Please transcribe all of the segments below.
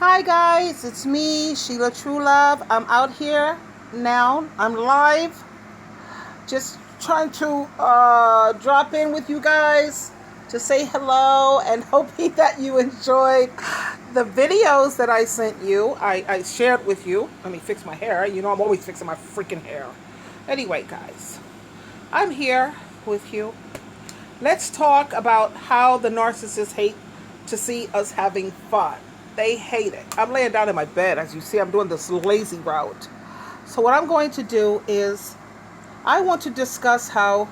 Hi guys, it's me, Sheila True Love. I'm out here now. I'm live. Just trying to drop in with you guys to say hello and hoping that you enjoyed the videos that I sent you. I shared with you. Let me fix my hair. You know I'm always fixing my freaking hair. Anyway, guys, I'm here with you. Let's talk about how the narcissists hate to see us having fun. They hate it. I'm laying down in my bed. As you see, I'm doing this lazy route. So what I'm going to do is I want to discuss how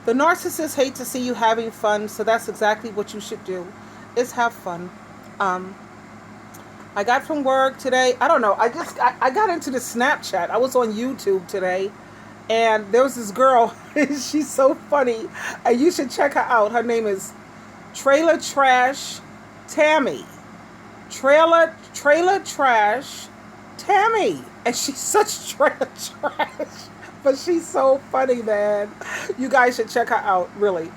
the narcissists hate to see you having fun. So that's exactly what you should do, is have fun. I got from work today. I don't know. I got into the Snapchat. I was on YouTube today. And there was this girl. She's so funny. And you should check her out. Her name is Trailer Trash Tammy. Trailer Trash Tammy. And she's such trailer trash. But she's so funny, man. You guys should check her out, really.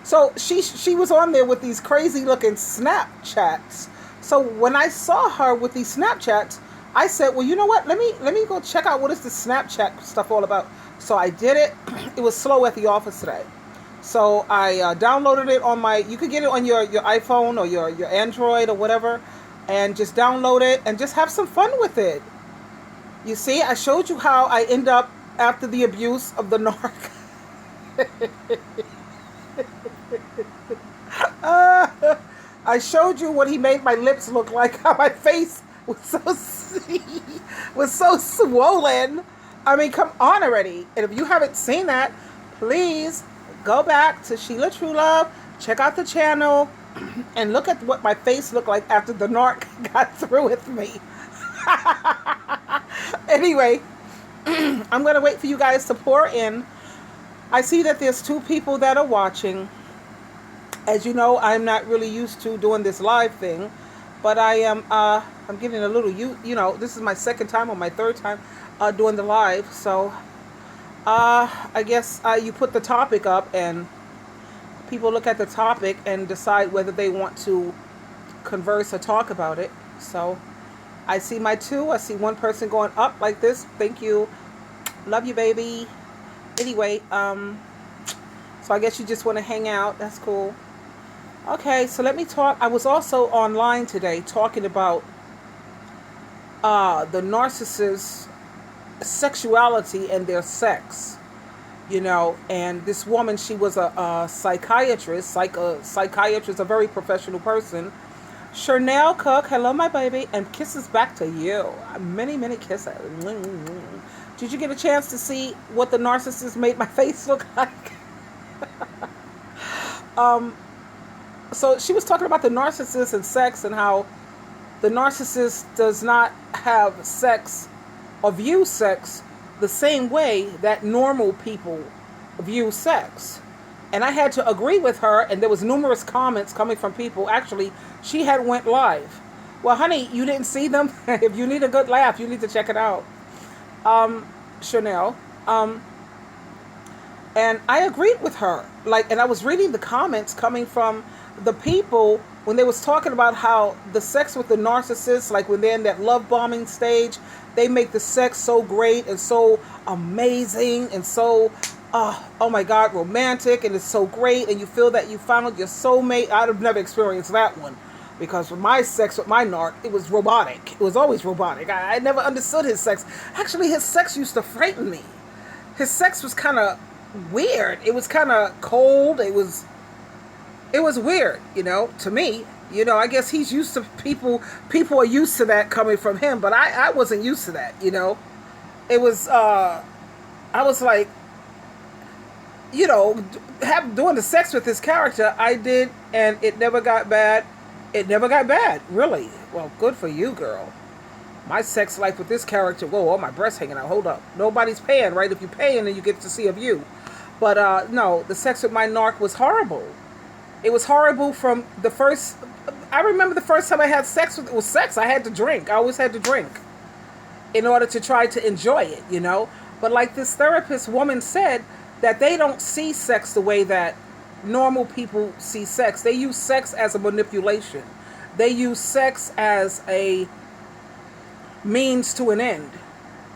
So she was on there with these crazy looking Snapchats. So when I saw her with these Snapchats, I said, well, you know what? Let me go check out what is this Snapchat stuff all about. So I did it. It was slow at the office today. So I downloaded it on you could get it on your iPhone or your Android or whatever, and just download it and just have some fun with it. You see, I showed you how I end up after the abuse of the narc. I showed you what he made my lips look like, how my face was so swollen. I mean, come on already. And if you haven't seen that, please go back to Sheila True Love, check out the channel, and look at what my face looked like after the narc got through with me. Anyway, I'm going to wait for you guys to pour in. I see that there's 2 people that are watching. As you know, I'm not really used to doing this live thing, but I am I'm getting a little, you know, this is my second time or my third time doing the live. So I guess you put the topic up and people look at the topic and decide whether they want to converse or talk about it. So I see my 2. I see one person going up like this. Thank you. Love you, baby. Anyway, so I guess you just want to hang out. That's cool. Okay, so let me talk. I was also online today talking about the narcissist's sexuality and their sex, you know. And this woman, she was a psychiatrist. Psychiatrist, a very professional person. Chanel Cook, hello, my baby, and kisses back to you. Many, many kisses. Did you get a chance to see what the narcissist made my face look like? So she was talking about the narcissist and sex and how the narcissist does not have sex or view sex the same way that normal people view sex. And I had to agree with her, and there was numerous comments coming from people. Actually, she had went live. Well, honey, you didn't see them? If you need a good laugh, you need to check it out. Chanel. And I agreed with her. And I was reading the comments coming from the people when they was talking about how the sex with the narcissist, like when they're in that love bombing stage, they make the sex so great and so amazing and so, oh my God, romantic, and it's so great, and you feel that you found your soulmate. I'd have never experienced that one, because with my sex with my narc, it was robotic. It was always robotic. I never understood his sex. Actually, his sex used to frighten me. His sex was kind of weird. It was kind of cold. It was weird, you know, to me. You know, I guess he's used to people are used to that coming from him, but I wasn't used to that, you know. It was, I was like, you know, doing the sex with this character, I did, and it never got bad. It never got bad, really. Well, good for you, girl. My sex life with this character, whoa, all my breasts hanging out. Hold up. Nobody's paying, right? If you're paying, then you get to see a view. But, no, the sex with my narc was horrible. It was horrible from the first... I remember the first time I had sex with... It was sex. I had to drink. I always had to drink in order to try to enjoy it, you know? But like this therapist woman said, that they don't see sex the way that normal people see sex. They use sex as a manipulation. they use sex as a means to an end.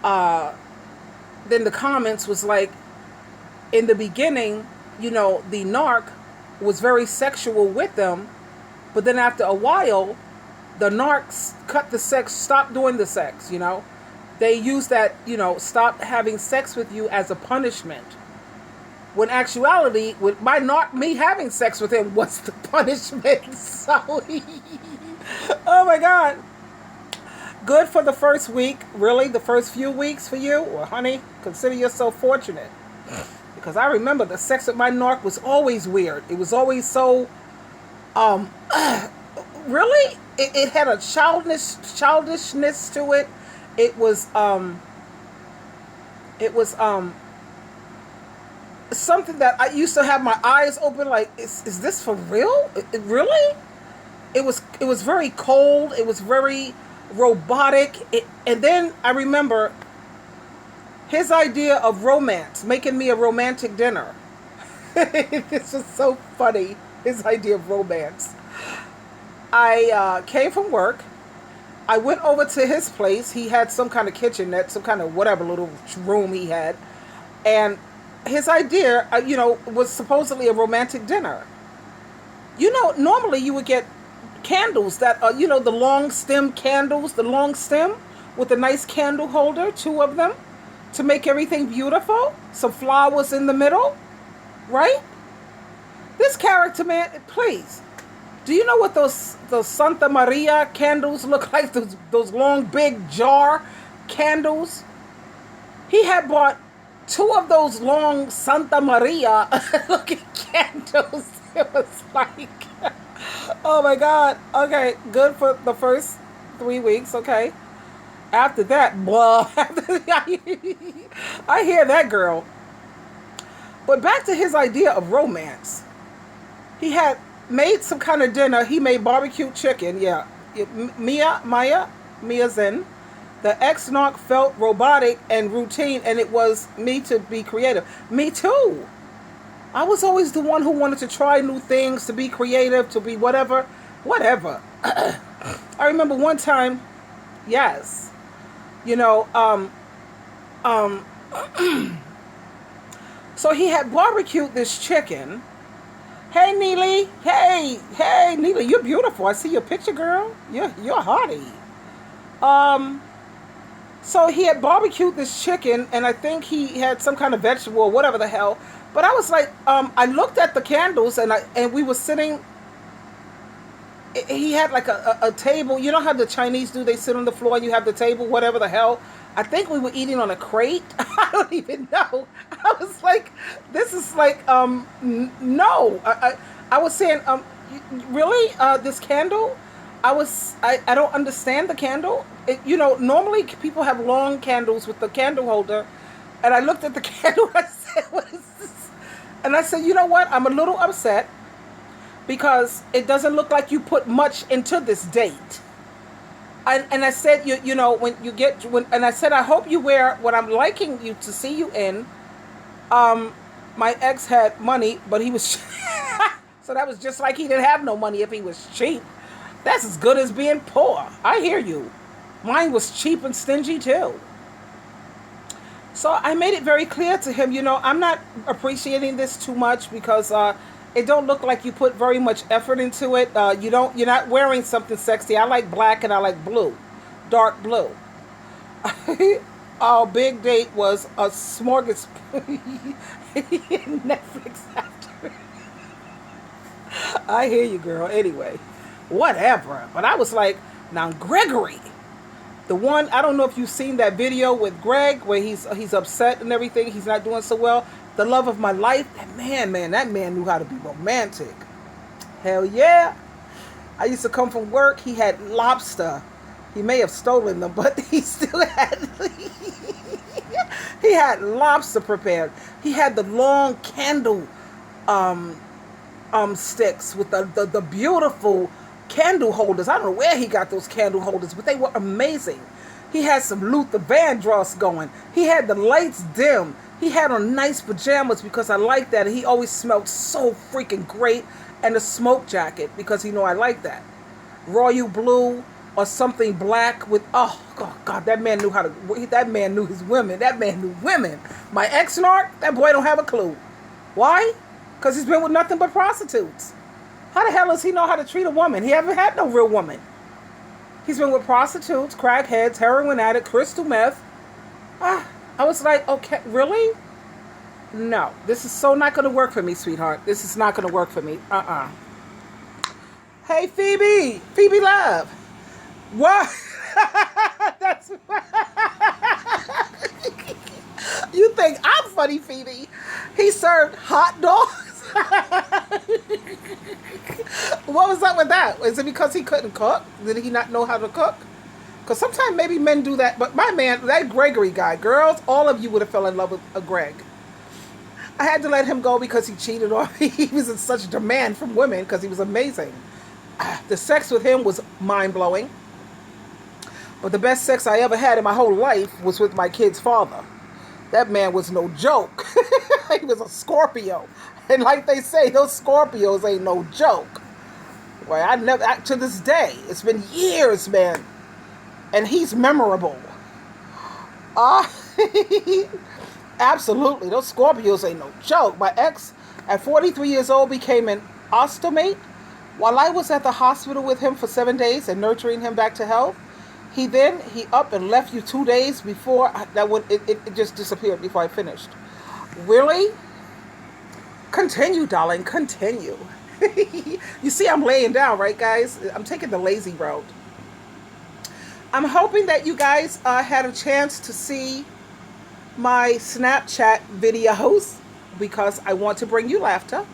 Then the comments was like, in the beginning, the narc was very sexual with them, but then after a while, the narcs cut the sex, stopped doing the sex, They use that, stop having sex with you as a punishment. When actuality, with me having sex with him was the punishment. So, oh my God. Good for the first week, really, the first few weeks for you. Well, honey, consider yourself fortunate. Because I remember the sex with my narc was always weird. It was always so, really, it had a childishness to it. It was something that I used to have my eyes open, like, is this for real? Really? It was very cold. It was very robotic. And then I remember his idea of romance, making me a romantic dinner. This was so funny. His idea of romance. I came from work. I went over to his place. He had some kind of kitchenette, some kind of whatever little room he had. And his idea, was supposedly a romantic dinner. Normally you would get candles that are, the long stem candles, the long stem with a nice candle holder, 2 of them, to make everything beautiful. Some flowers in the middle, right? This character, man, please. Do you know what those Santa Maria candles look like? Those long, big jar candles? He had bought 2 of those long Santa Maria looking candles. It was like, oh my God. Okay, good for the first 3 weeks. Okay. After that, blah. I hear that, girl. But back to his idea of romance. He had made some kind of dinner. He made barbecue chicken. Yeah. Mia's in. The ex-narc felt robotic and routine, and it was me to be creative. Me too. I was always the one who wanted to try new things, to be creative, to be whatever. I remember one time, yes, so he had barbecued this chicken. Hey, Neely. Hey, Neely, you're beautiful. I see your picture, girl. You're a hottie. So he had barbecued this chicken, and I think he had some kind of vegetable or whatever the hell. But I was like, I looked at the candles, and we were sitting. He had like a table. You know how the Chinese do? They sit on the floor, and you have the table, whatever the hell. I think we were eating on a crate. I don't even know. I was like, this is like, no. I was saying, really? This candle? I don't understand the candle. Normally people have long candles with the candle holder. And I looked at the candle and I said, what is this? And I said, you know what? I'm a little upset because it doesn't look like you put much into this date. And I said, and I said, I hope you wear what I'm liking you to see you in. My ex had money, but he was, so that was just like he didn't have no money if he was cheap. That's as good as being poor. I hear you. Mine was cheap and stingy too. So I made it very clear to him, I'm not appreciating this too much because it don't look like you put very much effort into it. You're not wearing something sexy. I like black and I like blue, dark blue. Our big date was a smorgasbord. Netflix after. I hear you, girl. Anyway, whatever. But I was like, now Gregory, the one, I don't know if you've seen that video with Greg where he's upset and everything. He's not doing so well. The love of my life. That man knew how to be romantic. Hell yeah. I used to come from work. He had lobster. He may have stolen them, but he still had, he had lobster prepared. He had the long candle sticks with the beautiful candle holders. I don't know where he got those candle holders, but they were amazing. He had some Luther Vandross going. He had the lights dim. He had on nice pajamas because I like that. He always smelled so freaking great, and a smoke jacket because I like that. royal blue or something black with, oh God, that man knew that man knew his women. That man knew women. My ex-narc, that boy don't have a clue. Why? Because he's been with nothing but prostitutes. How the hell does he know how to treat a woman? He haven't had no real woman. He's been with prostitutes, crackheads, heroin addict, crystal meth. I was like, okay, really? No, this is so not going to work for me, sweetheart. This is not going to work for me. Hey, Phoebe Love. What? That's you think I'm funny, Phoebe? He served hot dogs. What was up with that? Is it because he couldn't cook? Did he not know how to cook? Because sometimes maybe men do that. But my man, that Gregory guy, girls, all of you would have fell in love with a Greg. I had to let him go because he cheated on me. He was in such demand from women because he was amazing. The sex with him was mind-blowing. But the best sex I ever had in my whole life was with my kid's father. That man was no joke. He was a Scorpio. And like they say, those Scorpios ain't no joke. Well, to this day, it's been years, man. And he's memorable. Absolutely. Those Scorpios ain't no joke. My ex, at 43 years old, became an ostomate. While I was at the hospital with him for 7 days and nurturing him back to health, he up and left you 2 days before it just disappeared before I finished. Really? Continue, darling. Continue. You see, I'm laying down, right, guys? I'm taking the lazy road. I'm hoping that you guys had a chance to see my Snapchat videos because I want to bring you laughter.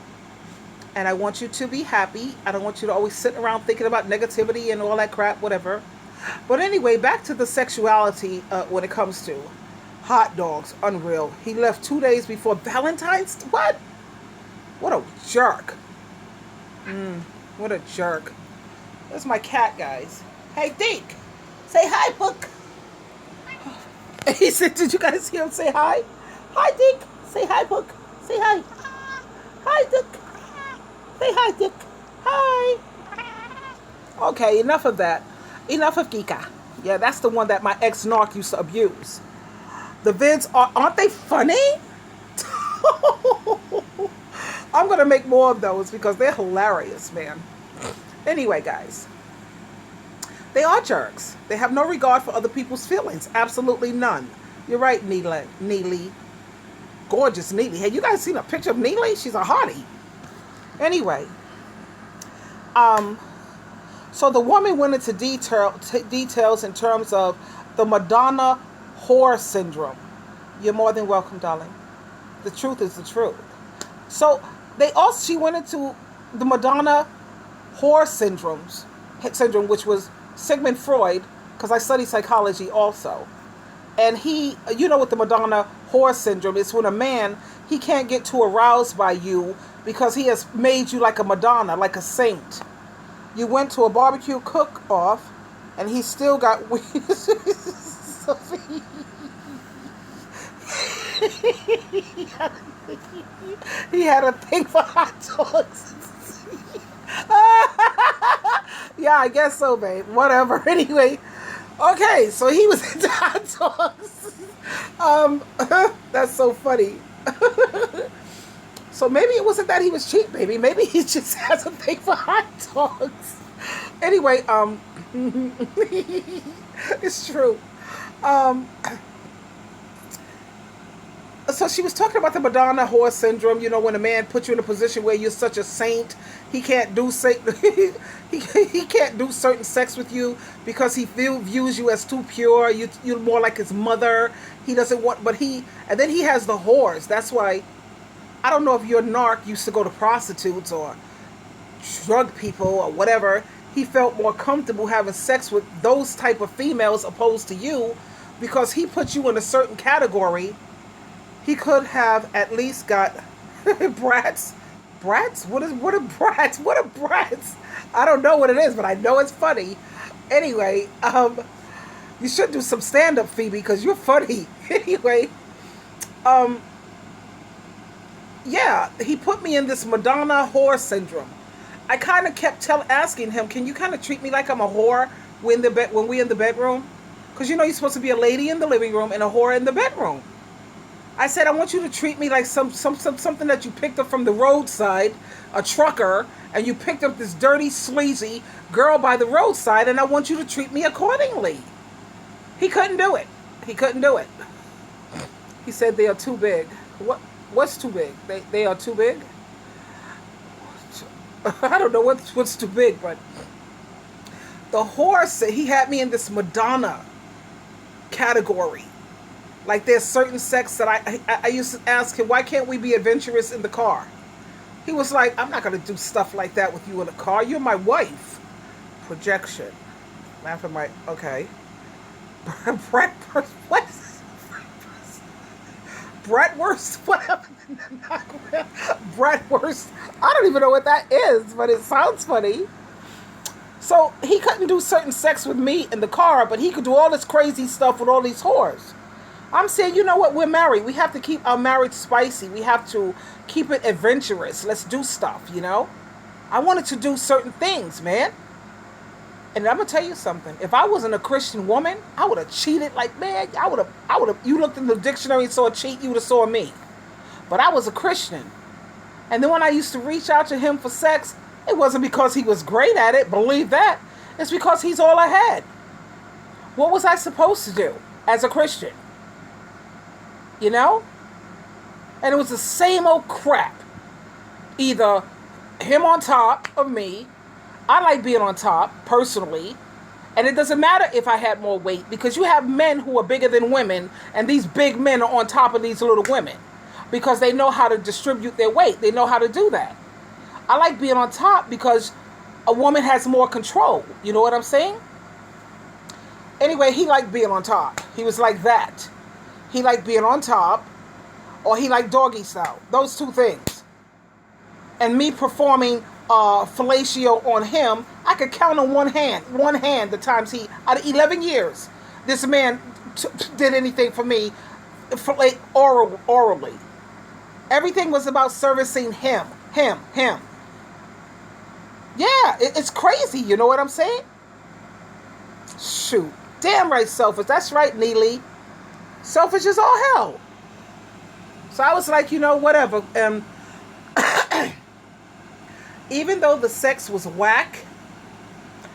And I want you to be happy. I don't want you to always sit around thinking about negativity and all that crap, whatever. But anyway, back to the sexuality when it comes to hot dogs. Unreal. He left 2 days before Valentine's. What? What a jerk. What a jerk. That's my cat, guys. Hey, Deke. Say hi, Book. He said, did you guys hear him say hi? Hi, Deke. Say hi, Book. Say hi. Hi, Deke. Say hi, Dick. Hi. Okay, enough of that. Enough of Geeka. Yeah, that's the one that my ex-narc used to abuse. The vids aren't they funny? I'm going to make more of those because they're hilarious, man. Anyway, guys. They are jerks. They have no regard for other people's feelings. Absolutely none. You're right, Neely. Gorgeous Neely. Have you guys seen a picture of Neely? She's a hottie. Anyway, so the woman went into details in terms of the Madonna whore syndrome. You're more than welcome, darling. The truth is the truth. So she went into the Madonna whore syndrome, which was Sigmund Freud, because I study psychology also. And you know what the Madonna whore syndrome is, when a man, he can't get too aroused by you because he has made you like a Madonna, like a saint. You went to a barbecue cook-off, and he still got he had a thing for hot dogs. Yeah, I guess so, babe. Whatever. Anyway, okay, so he was into hot dogs. That's so funny. So maybe it wasn't that he was cheap, baby. Maybe he just has a thing for hot dogs. Anyway, it's true. So she was talking about the Madonna whore syndrome. You know, when a man puts you in a position where you're such a saint, he can't do he can't do certain sex with you because he views you as too pure. You're more like his mother. He doesn't want, and then he has the whores. That's why. I don't know if your narc used to go to prostitutes or drug people or whatever. He felt more comfortable having sex with those type of females opposed to you because he put you in a certain category. He could have at least got brats. Brats? What are brats? What are brats? I don't know what it is, but I know it's funny. Anyway, you should do some stand-up, Phoebe, because you're funny. Anyway, yeah, he put me in this Madonna whore syndrome. I kind of kept asking him, can you kind of treat me like I'm a whore when we in the bedroom? Because you know you're supposed to be a lady in the living room and a whore in the bedroom. I said, I want you to treat me like something that you picked up from the roadside, a trucker, and you picked up this dirty, sleazy girl by the roadside, and I want you to treat me accordingly. He couldn't do it. He couldn't do it. He said they are too big. What's too big? They are too big? I don't know what's too big, but the horse, he had me in this Madonna category. Like there's certain sex that I used to ask him, why can't we be adventurous in the car? He was like, I'm not going to do stuff like that with you in the car. You're my wife. Projection. Laughing my, okay. Bratwurst, what? Bratwurst? Whatever. Bratwurst. I don't even know what that is, but it sounds funny. So he couldn't do certain sex with me in the car, but he could do all this crazy stuff with all these whores. I'm saying, you know what? We're married. We have to keep our marriage spicy. We have to keep it adventurous. Let's do stuff, you know? I wanted to do certain things, man. And I'm going to tell you something. If I wasn't a Christian woman, I would have cheated like, man, I would have, you looked in the dictionary and saw a cheat, you would have saw me. But I was a Christian. And then when I used to reach out to him for sex, it wasn't because he was great at it, believe that. It's because he's all I had. What was I supposed to do as a Christian? You know? And it was the same old crap. Either him on top of me. I like being on top, personally. And it doesn't matter if I had more weight, because you have men who are bigger than women, and these big men are on top of these little women. Because they know how to distribute their weight. They know how to do that. I like being on top because a woman has more control. You know what I'm saying? Anyway, he liked being on top. He was like that. He liked being on top, or he liked doggy style. Those two things. And me performing fellatio on him, I could count on one hand the times out of 11 years, this man did anything for me orally. Everything was about servicing him. Yeah, it's crazy, you know what I'm saying? Shoot. Damn right, selfish. That's right, Neely. Selfish as all hell. So I was like, you know, whatever. Even though the sex was whack,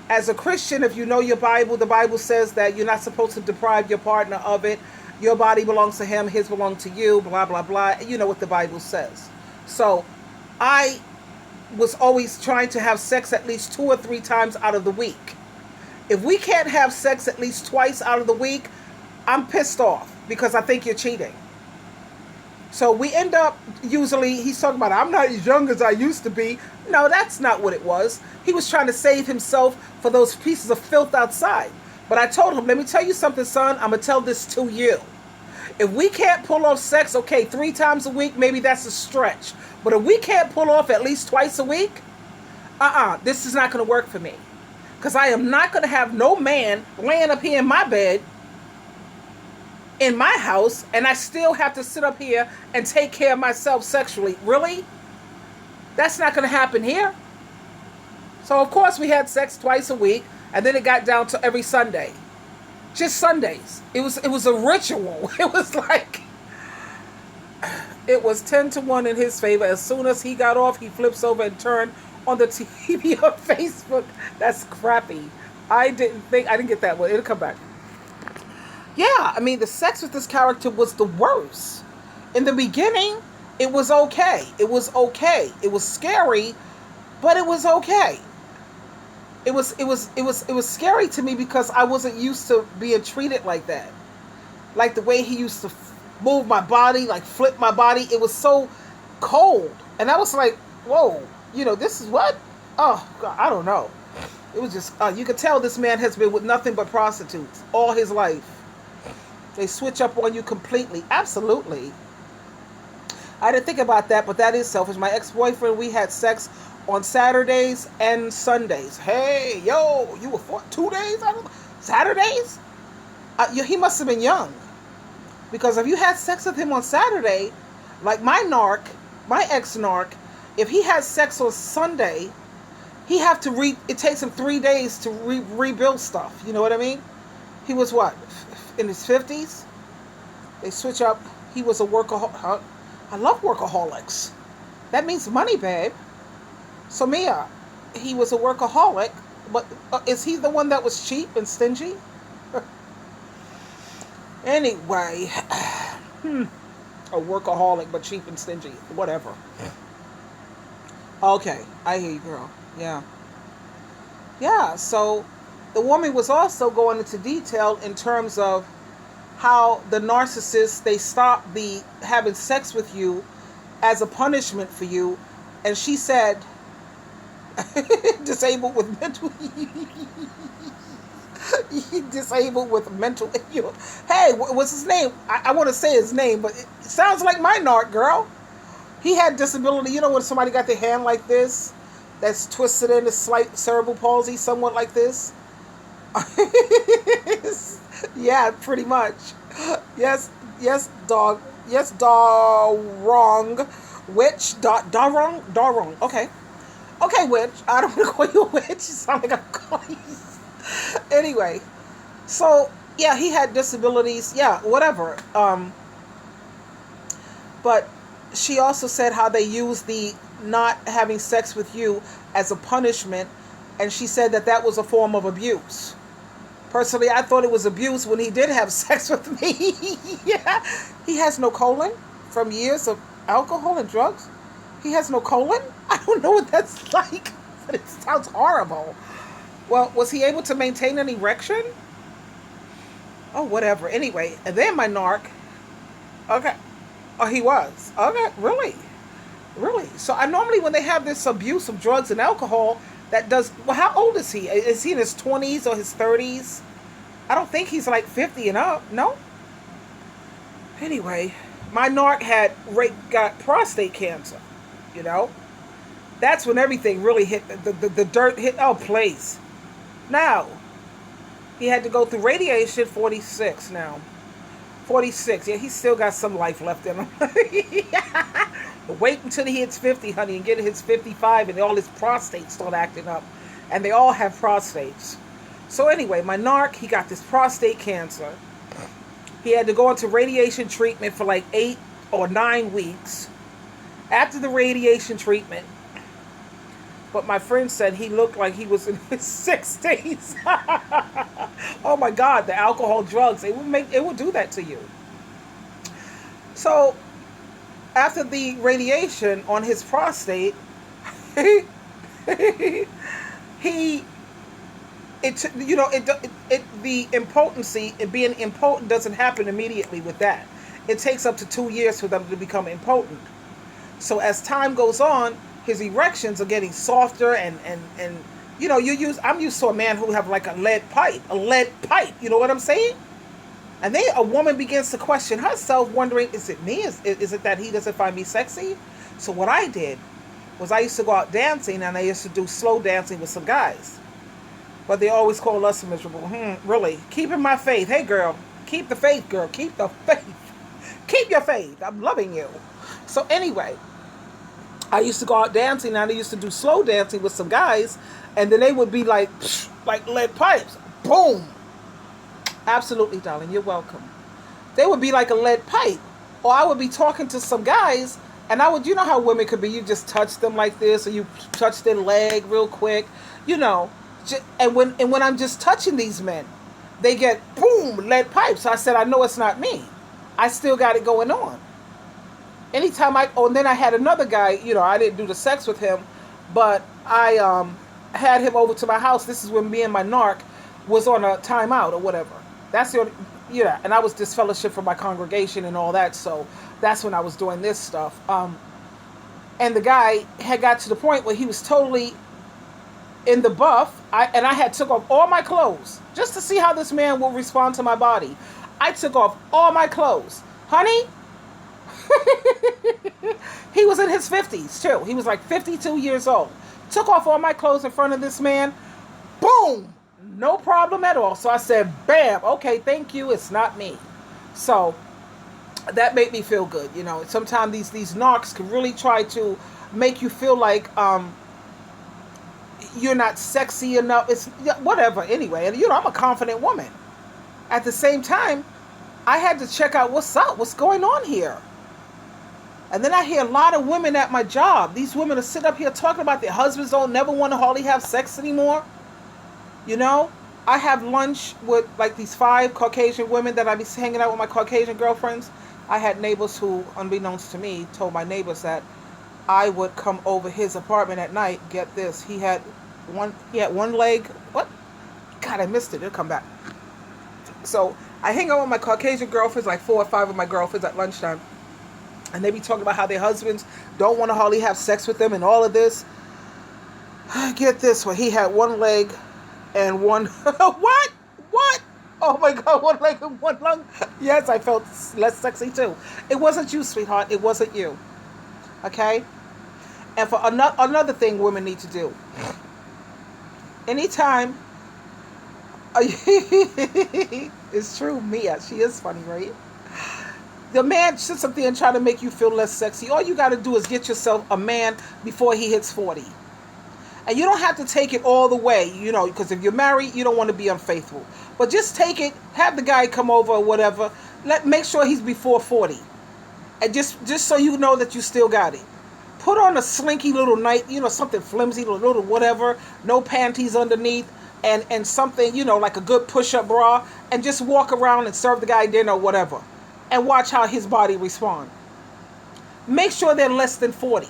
as a Christian, if you know your Bible, the Bible says that you're not supposed to deprive your partner of it. Your body belongs to him, his belongs to you, blah, blah, blah. You know what the Bible says. So I was always trying to have sex at least 2 or 3 times out of the week. If we can't have sex at least twice out of the week, I'm pissed off because I think you're cheating. So we end up, usually, he's talking about, I'm not as young as I used to be. No, that's not what it was. He was trying to save himself for those pieces of filth outside. But I told him, let me tell you something, son. I'm going to tell this to you. If we can't pull off sex, okay, 3 times a week, maybe that's a stretch. But if we can't pull off at least twice a week, this is not going to work for me. Because I am not going to have no man laying up here in my bed, in my house, and I still have to sit up here and take care of myself sexually. Really? That's not going to happen here. So, of course, we had sex twice a week, and then it got down to every Sunday. Just Sundays. It was a ritual. It was like, it was 10-1 in his favor. As soon as he got off, he flips over and turned on the TV or Facebook. That's crappy. I didn't get that one. It'll come back. Yeah, I mean, the sex with this character was the worst. In the beginning, it was okay. It was okay. It was scary, but it was okay. It was scary to me because I wasn't used to being treated like that. Like the way he used to move my body, like flip my body. It was so cold. And I was like, whoa, this is what? Oh, God, I don't know. It was just, you could tell this man has been with nothing but prostitutes all his life. They switch up on you completely. Absolutely. I didn't think about that, but that is selfish. My ex-boyfriend, we had sex on Saturdays and Sundays. Hey, yo, you were 2 days out of Saturdays? He must have been young. Because if you had sex with him on Saturday, like my ex-narc, if he had sex on Sunday, he have to it takes him 3 days to rebuild stuff. You know what I mean? He was what, in his 50s? They switch up. He was a workaholic. I love workaholics. That means money, babe. So Mia, he was a workaholic, but is he the one that was cheap and stingy? Anyway, a workaholic but cheap and stingy. Whatever. Okay, I hear you, girl. Yeah. Yeah, so the woman was also going into detail in terms of how the narcissist, they stop the having sex with you as a punishment for you. And she said, disabled with mental disabled with mental. Hey, what's his name? I want to say his name, but it sounds like my narc, girl. He had disability. You know when somebody got their hand like this, that's twisted in a slight cerebral palsy, somewhat like this? Yeah, pretty much. Yes, dog. Yes, wrong. Witch, wrong. Okay. Okay, witch. I don't want to call you a witch. You sound like I'm calling you. Anyway, so yeah, he had disabilities. Yeah, whatever. But she also said how they use the not having sex with you as a punishment, and she said that was a form of abuse. Personally, I thought it was abuse when he did have sex with me. Yeah, he has no colon from years of alcohol and drugs. He has no colon. I don't know what that's like, but it sounds horrible. Well, was he able to maintain an erection? Oh, whatever. Anyway, and then my narc. Okay. Oh, he was. Okay, really? Really? So I normally, when they have this abuse of drugs and alcohol, that does, well, how old is he? Is he in his 20s or his 30s? I don't think he's like 50 and up. No? Anyway, my narc got prostate cancer, you know? That's when everything really hit, the dirt hit, oh, please. Now, he had to go through radiation, 46 now. 46. Yeah, he's still got some life left in him. But wait until he hits 50, honey, and get his 55 and all his prostates start acting up. And they all have prostates. So anyway, my narc, he got this prostate cancer. He had to go into radiation treatment for like 8 or 9 weeks. After the radiation treatment, but my friend said he looked like he was in his 60s. Oh my God, the alcohol, drugs, it would do that to you. So after the radiation on his prostate, the impotency, being impotent doesn't happen immediately with that. It takes up to 2 years for them to become impotent. So as time goes on, his erections are getting softer and I'm used to a man who have like a lead pipe, you know what I'm saying? And then a woman begins to question herself, wondering, is it me? Is it that he doesn't find me sexy? So what I did was I used to go out dancing, and I used to do slow dancing with some guys. But they always call us miserable. Really? Keeping my faith. Hey girl, keep the faith, girl. Keep the faith. Keep your faith. I'm loving you. So anyway, I used to go out dancing, and I used to do slow dancing with some guys, and then they would be like lead pipes. Boom. Absolutely, darling. You're welcome. They would be like a lead pipe. Or I would be talking to some guys, and I would, you know how women could be, you just touch them like this, or you touch their leg real quick, you know. And when I'm just touching these men, they get, boom, lead pipes. So I said, I know it's not me. I still got it going on. Anytime and then I had another guy, I didn't do the sex with him, but I had him over to my house. This is when me and my narc was on a timeout or whatever. That's the only, and I was disfellowship from my congregation and all that, so that's when I was doing this stuff. And the guy had got to the point where he was totally in the buff, I had took off all my clothes just to see how this man will respond to my body. I took off all my clothes. Honey, he was in his 50s too. He was like 52 years old. Took off all my clothes in front of this man. Boom! No problem at all. So I said, bam, okay, thank you, it's not me. So that made me feel good. Sometimes these narcs can really try to make you feel like you're not sexy enough. It's whatever anyway. And I'm a confident woman. At the same time, I had to check out what's up, what's going on here. And then I hear a lot of women at my job. These women are sitting up here talking about their husbands don't never want to hardly have sex anymore. I have lunch with like these 5 Caucasian women that I be hanging out with my Caucasian girlfriends. I had neighbors who, unbeknownst to me, told my neighbors that I would come over his apartment at night. Get this, he had one leg. What? God, I missed it. It'll come back. So I hang out with my Caucasian girlfriends, like 4 or 5 of my girlfriends at lunchtime, and they be talking about how their husbands don't want to hardly have sex with them and all of this. Get this, well, he had one leg and one what? Oh my God, one leg and one lung. Yes, I felt less sexy too. It wasn't you, sweetheart. It wasn't you. Okay? And for another thing women need to do. Anytime it's true, Mia. She is funny, right? The man sits up there and try to make you feel less sexy. All you got to do is get yourself a man before he hits 40. And you don't have to take it all the way, because if you're married, you don't want to be unfaithful. But just take it, have the guy come over or whatever. Make sure he's before 40. And just so you know that you still got it. Put on a slinky little night, something flimsy, little whatever, no panties underneath, and something, like a good push-up bra, and just walk around and serve the guy dinner or whatever. And watch how his body responds. Make sure they're less than 40.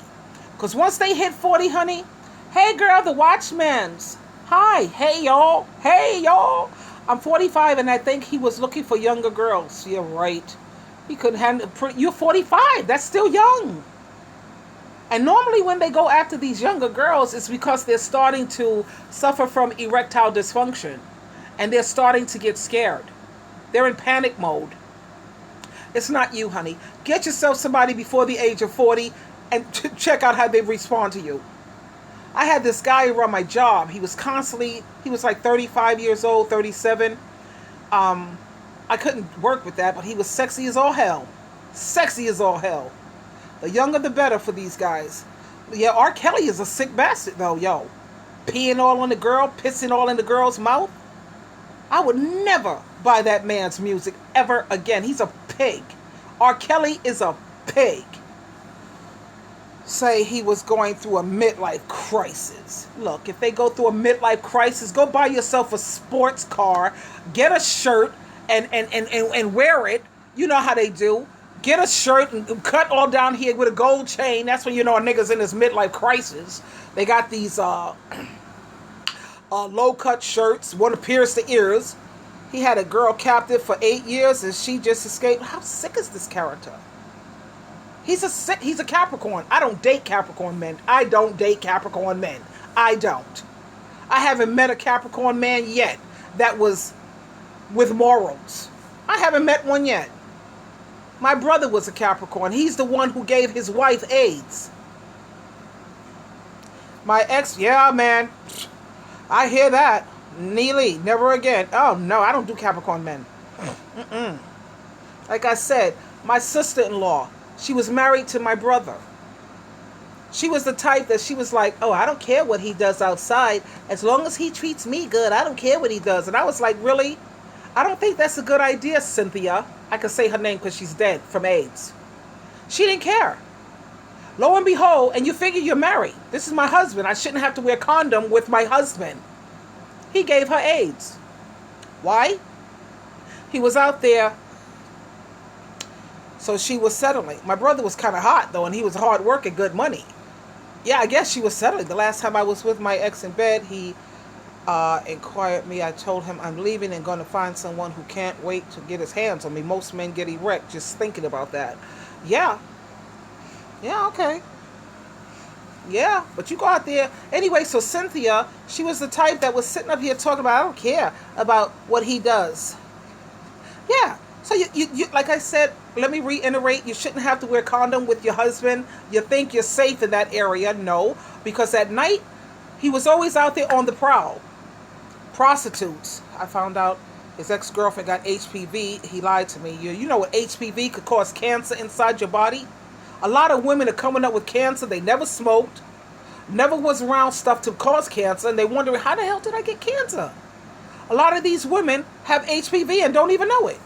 Because once they hit 40, honey, hey girl, the Watchman's. Hi, hey y'all. I'm 45 and I think he was looking for younger girls. You're right. He couldn't handle. You're 45. That's still young. And normally when they go after these younger girls, it's because they're starting to suffer from erectile dysfunction. And they're starting to get scared. They're in panic mode. It's not you, honey. Get yourself somebody before the age of 40 and check out how they respond to you. I had this guy around my job. He was like 35 years old, 37. I couldn't work with that, but he was sexy as all hell. Sexy as all hell. The younger the better for these guys. Yeah, R. Kelly is a sick bastard though, yo. Peeing all on the girl, pissing all in the girl's mouth. I would never buy that man's music ever again. He's a pig. R. Kelly is a pig. Say he was going through a midlife crisis. Look, if they go through a midlife crisis, go buy yourself a sports car, get a shirt and wear it. You know how they do. Get a shirt and cut all down here with a gold chain. That's when you know a nigga's in his midlife crisis. They got these low-cut shirts, one to pierce the ears. He had a girl captive for 8 years and she just escaped. How sick is this character? He's a Capricorn. I don't date Capricorn men. I don't. I haven't met a Capricorn man yet that was with morals. I haven't met one yet. My brother was a Capricorn. He's the one who gave his wife AIDS. My ex, yeah, man. I hear that. Neely, never again. Oh, no, I don't do Capricorn men. Like I said, my sister-in-law, she was married to my brother. She was the type that she was like, oh, I don't care what he does outside. As long as he treats me good, I don't care what he does. And I was like, really? I don't think that's a good idea, Cynthia. I can say her name because she's dead from AIDS. She didn't care. Lo and behold, and you figure you're married. This is my husband. I shouldn't have to wear condom with my husband. He gave her AIDS. Why? He was out there. So she was settling. My brother was kind of hot, though, and he was hard working, good money. Yeah, I guess she was settling. The last time I was with my ex in bed, he inquired me. I told him I'm leaving and going to find someone who can't wait to get his hands on me. Most men get erect just thinking about that. Yeah. Yeah, okay. Yeah, but you go out there. Anyway, so Cynthia, she was the type that was sitting up here talking about, I don't care about what he does. Yeah. So you like I said, let me reiterate, you shouldn't have to wear condom with your husband. You think you're safe in that area. No, because at night, he was always out there on the prowl. Prostitutes. I found out his ex-girlfriend got HPV. He lied to me. You know what HPV could cause cancer inside your body? A lot of women are coming up with cancer. They never smoked, never was around stuff to cause cancer, and they wondering, how the hell did I get cancer? A lot of these women have HPV and don't even know it.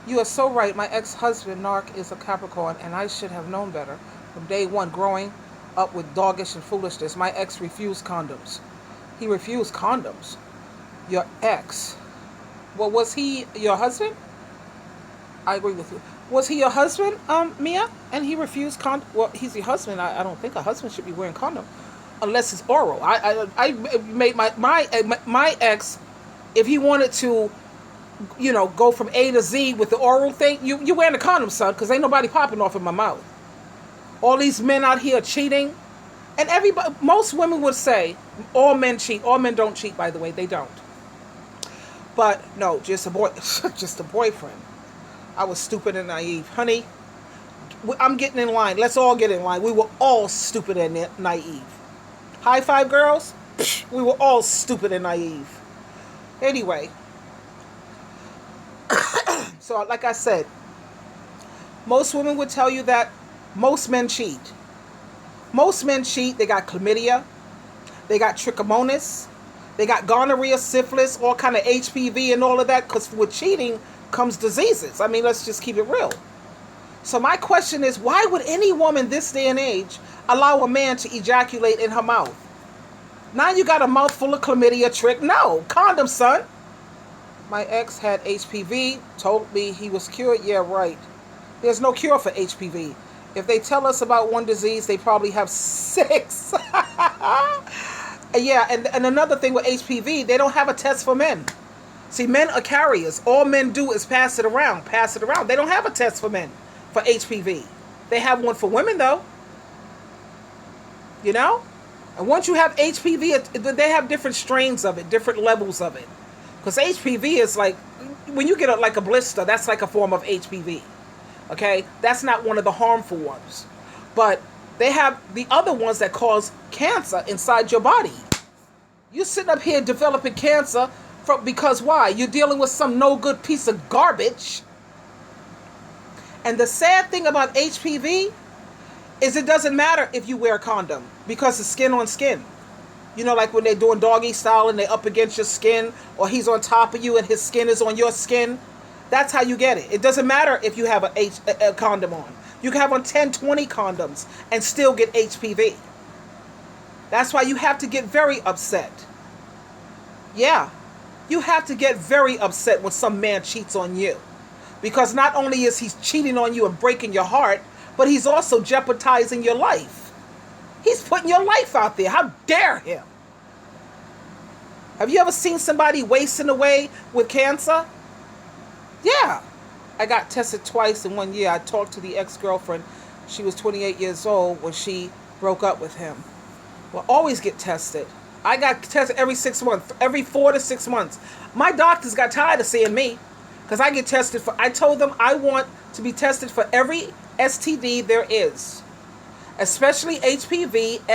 You are so right. My ex-husband, Narc, is a Capricorn, and I should have known better from day one growing up with doggish and foolishness. My ex refused condoms. He refused condoms. Your ex. Well, was he your husband? I agree with you. Was he your husband, Mia? And he refused condom? Well, he's your husband. I don't think a husband should be wearing condom unless it's oral. I made my ex, if he wanted to, go from A to Z with the oral thing, you wearing a condom, son, because ain't nobody popping off in my mouth. All these men out here cheating, and most women would say all men cheat. All men don't cheat, by the way, they don't. But no, just a boyfriend. I was stupid and naive, honey. I'm getting in line. Let's all get in line. We were all stupid and naive. High five, girls. We were all stupid and naive. Anyway, so like I said, most women would tell you that most men cheat. Most men cheat. They got chlamydia. They got trichomonas. They got gonorrhea, syphilis, all kind of HPV and all of that. Because with cheating comes diseases. I mean, let's just keep it real. So my question is, why would any woman this day and age allow a man to ejaculate in her mouth? Now you got a mouthful of chlamydia trick. No, condom, son. My ex had HPV, told me he was cured. Yeah, right. There's no cure for HPV. If they tell us about one disease, they probably have 6. Yeah, and another thing with HPV, they don't have a test for men. See, men are carriers. All men do is pass it around. They don't have a test for men for HPV. They have one for women, though. And once you have HPV, they have different strains of it, different levels of it. Because HPV is like, when you get like a blister, that's like a form of HPV. Okay? That's not one of the harmful ones. But they have the other ones that cause cancer inside your body. You're sitting up here developing cancer because why? You're dealing with some no good piece of garbage. And the sad thing about HPV is it doesn't matter if you wear a condom because it's skin on skin. Like when they're doing doggy style and they're up against your skin, or he's on top of you and his skin is on your skin. That's how you get it. It doesn't matter if you have a condom on. You can have on 10, 20 condoms and still get HPV. That's why you have to get very upset. Yeah. You have to get very upset when some man cheats on you. Because not only is he cheating on you and breaking your heart, but he's also jeopardizing your life. He's putting your life out there. How dare him? Have you ever seen somebody wasting away with cancer? Yeah. I got tested twice in 1 year. I talked to the ex-girlfriend. She was 28 years old when she broke up with him. Well, always get tested. I got tested every 6 months, every 4 to 6 months. My doctors got tired of seeing me because I get tested I told them I want to be tested for every STD there is, especially HPV,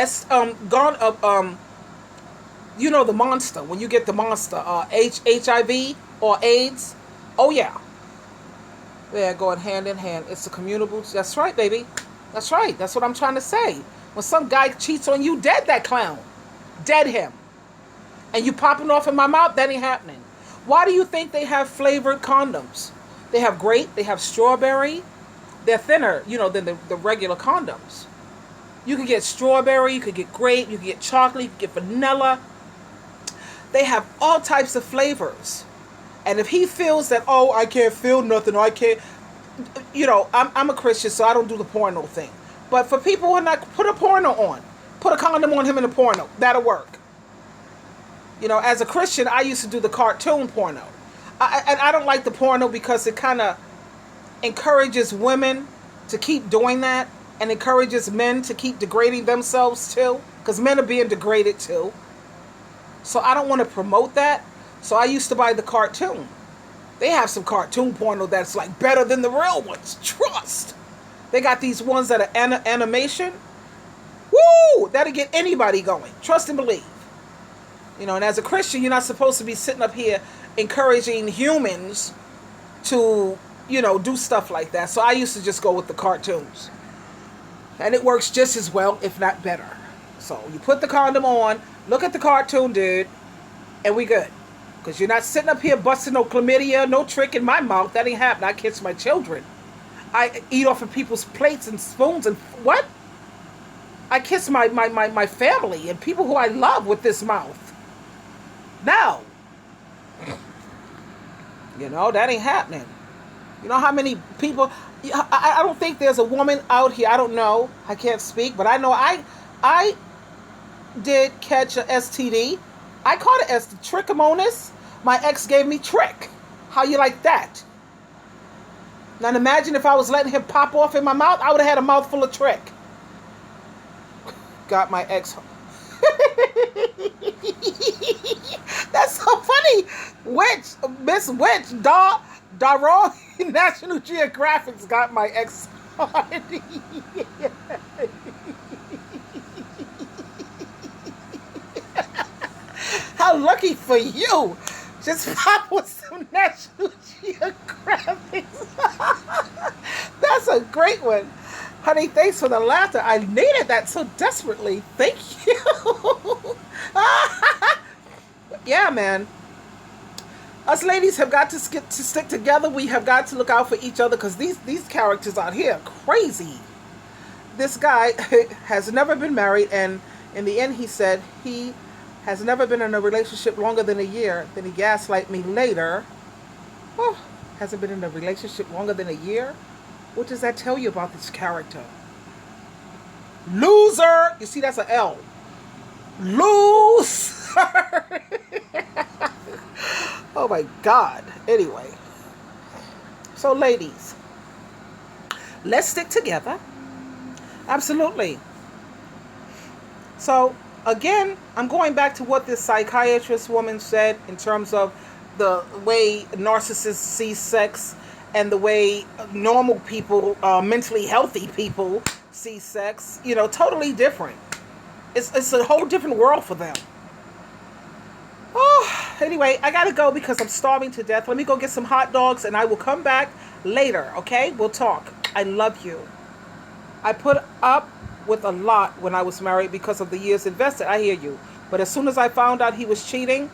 the monster, when you get the monster, HIV or AIDS. Oh yeah. They're going hand in hand. It's a communicable. That's right, baby. That's right. That's what I'm trying to say. When some guy cheats on you, dead that clown. Dead him. And you popping off in my mouth, that ain't happening. Why do you think they have flavored condoms? They have grape, they have strawberry. They're thinner, than the regular condoms. You can get strawberry, you could get grape, you can get chocolate, you can get vanilla. They have all types of flavors. And if he feels that, I can't feel nothing, or I can't, I'm a Christian, so I don't do the porno thing. But for people who are not, put a porno on. Put a condom on him in a porno. That'll work. As a Christian, I used to do the cartoon porno. I don't like the porno because it kind of encourages women to keep doing that and encourages men to keep degrading themselves too, because men are being degraded too. So I don't want to promote that. So I used to buy the cartoon. They have some cartoon porno that's like better than the real ones. Trust. They got these ones that are animation. Woo! That'll get anybody going. Trust and believe. And as a Christian, you're not supposed to be sitting up here encouraging humans to, do stuff like that. So I used to just go with the cartoons. And it works just as well, if not better. So you put the condom on, look at the cartoon, dude, and we good. Because you're not sitting up here busting no chlamydia, no trick in my mouth. That ain't happening. I kiss my children. I eat off of people's plates and spoons and what? I kiss my family and people who I love with this mouth. No. You know, that ain't happening. You know how many people... I don't think there's a woman out here. I don't know. I can't speak. But I know I did catch a STD. I caught it as trichomonas. My ex gave me trick. How you like that? Now imagine if I was letting him pop off in my mouth, I would have had a mouthful of trick. Got my ex. That's so funny. Miss Witch, Daron, National Geographic's got my ex. How lucky for you. Just pop with some National Geographic. That's a great one. Honey, thanks for the laughter. I needed that so desperately. Thank you. Yeah, man. Us ladies have got to stick together. We have got to look out for each other because these characters out here are crazy. This guy has never been married, and in the end he said he has never been in a relationship longer than a year. Then he gaslight me later. Oh, hasn't been in a relationship longer than a year? What does that tell you about this character? Loser! You see, that's an L. Loser! Oh my God. Anyway. So ladies, let's stick together. Absolutely. So again, I'm going back to what this psychiatrist woman said in terms of the way narcissists see sex and the way normal people, mentally healthy people see sex. You know, totally different. It's a whole different world for them. Oh, anyway, I gotta go because I'm starving to death. Let me go get some hot dogs and I will come back later, okay? We'll talk. I love you. I put up with a lot when I was married because of the years invested. I hear you. But as soon as I found out he was cheating,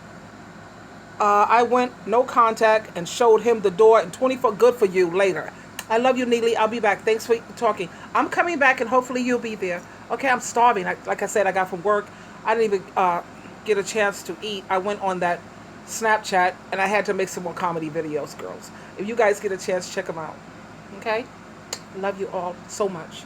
I went no contact and showed him the door, and 24 good for you later. I love you, Neely. I'll be back. Thanks for talking. I'm coming back and hopefully you'll be there. Okay, I'm starving. Like I said, I got from work. I didn't even get a chance to eat. I went on that Snapchat and I had to make some more comedy videos, girls. If you guys get a chance, check them out. Okay? Love you all so much.